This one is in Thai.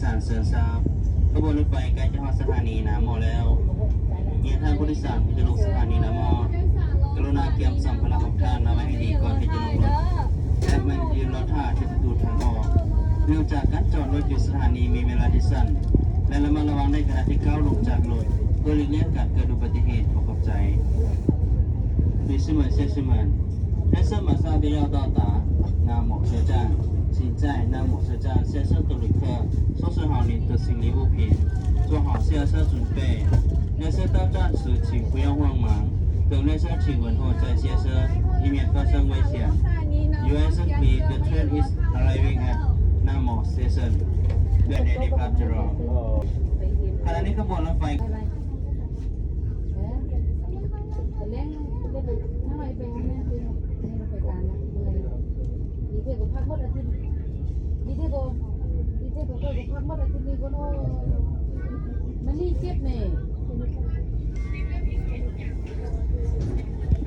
สารเสือซาบขบวนรถไฟใกล้จะฮอดสถานีน้ำมอแล้วเมื่อท่านผู้โดยสารที่จะลงสถานีน้ำมอกรุณาเตรียมสัมภาระของท่านเอาไว้ให้ดีก่อนที่จะลงรถและมันยืนรอท่าที่ประตูทางออกเนื่องจากการจอดรถอยู่สถานีมีเวลาที่สั้นและระมัดระวังในขณะที่ก้าวลงจากรถเพื่อหลีกเลี่ยงการเกิดอุบัติเหตุขอบใจ女士们、先生们，黑色马上便要到达那某车站，请在那某车站先生的旅客收拾好您的行李物品，做好下车准备。列车到站时，请不要慌忙，等列车请稳后再下车，以免发生危险。US please, the train is arriving at Namo Station. Get ready departure. ขณะนี้ขบวนรถไฟมันรีบเก็บเนี่ย